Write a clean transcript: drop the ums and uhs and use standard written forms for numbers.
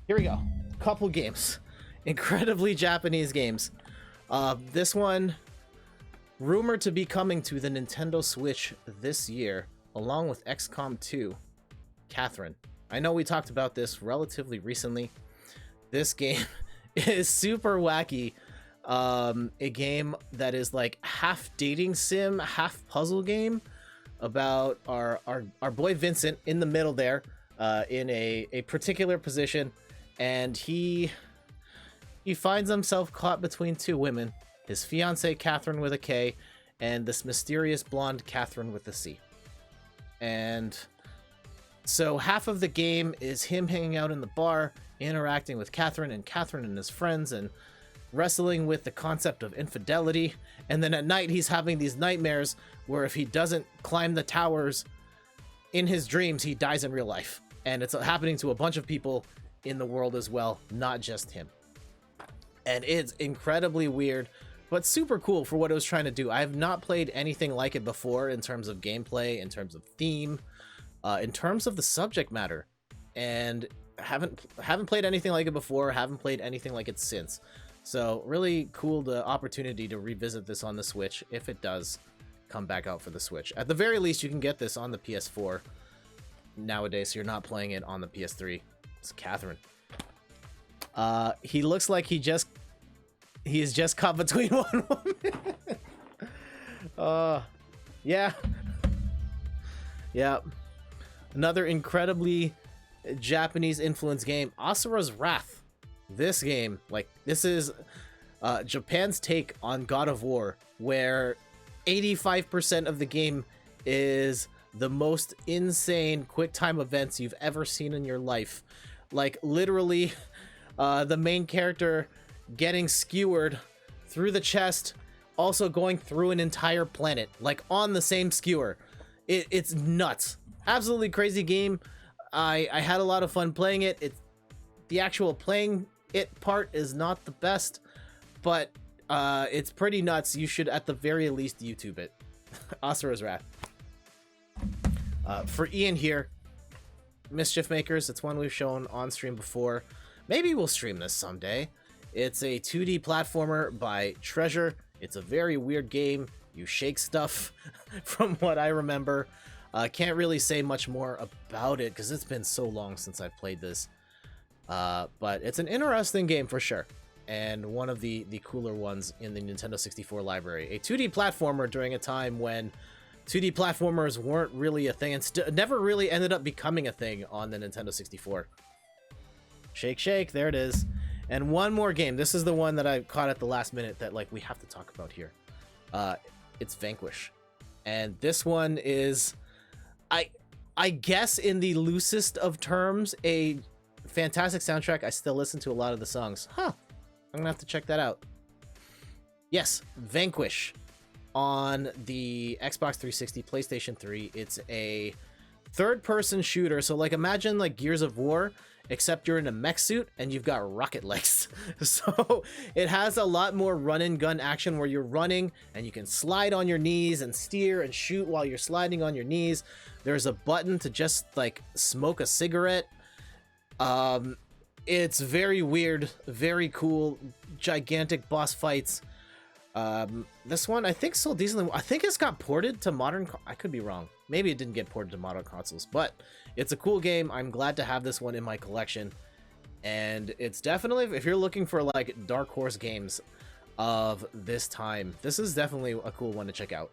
Here we go. Couple games. Incredibly Japanese games. This one, rumored to be coming to the Nintendo Switch this year, along with XCOM 2. Catherine. I know we talked about this relatively recently. This game is super wacky. A game that is like half dating sim, half puzzle game about our boy Vincent in the middle there, in a particular position, and he finds himself caught between two women, his fiancée Catherine with a K, and this mysterious blonde Catherine with a C. And so half of the game is him hanging out in the bar, interacting with Catherine and his friends, and wrestling with the concept of infidelity. And then at night he's having these nightmares where if he doesn't climb the towers in his dreams, he dies in real life. And it's happening to a bunch of people in the world as well, not just him. And it's incredibly weird, but super cool for what it was trying to do. I have not played anything like it before in terms of gameplay, in terms of theme, in terms of the subject matter, and haven't played anything like it before, haven't played anything like it since. So really cool, the opportunity to revisit this on the Switch if it does come back out for the Switch. At the very least, you can get this on the PS4 nowadays, so you're not playing it on the PS3. It's Catherine. He looks like he is just caught between one woman. Yeah. Yeah. Another incredibly Japanese influenced game, Asura's Wrath. This game, like, this is Japan's take on God of War, where 85% of the game is the most insane quick time events you've ever seen in your life. Like, literally, the main character getting skewered through the chest, also going through an entire planet, like on the same skewer. It's nuts. Absolutely crazy game. I had a lot of fun playing it. The actual playing it part is not the best, but it's pretty nuts. You should at the very least YouTube it. Asura's Wrath. For Ian here, Mischief Makers, it's one we've shown on stream before. Maybe we'll stream this someday. It's a 2D platformer by Treasure. It's a very weird game. You shake stuff from what I remember. Can't really say much more about it because it's been so long since I've played this. But it's an interesting game for sure, and one of the cooler ones in the Nintendo 64 library. A 2D platformer during a time when 2D platformers weren't really a thing, and never really ended up becoming a thing on the Nintendo 64. Shake, shake, there it is. And one more game. This is the one that I caught at the last minute that, like, we have to talk about here. It's Vanquish. And this one is, I guess in the loosest of terms, a fantastic soundtrack. I still listen to a lot of the songs. I'm gonna have to check that out. Yes, Vanquish on the Xbox 360, PlayStation 3. It's a third-person shooter. So, like, imagine like Gears of War, except you're in a mech suit and you've got rocket legs. So it has a lot more run and gun action where you're running and you can slide on your knees and steer and shoot while you're sliding on your knees. There's a button to just like smoke a cigarette. It's very weird, very cool, gigantic boss fights. This one I think sold decently. I think it's got ported to modern. I could be wrong. Maybe it didn't get ported to modern consoles, but it's a cool game. I'm glad to have this one in my collection, and it's definitely, if you're looking for like dark horse games of this time, this is definitely a cool one to check out.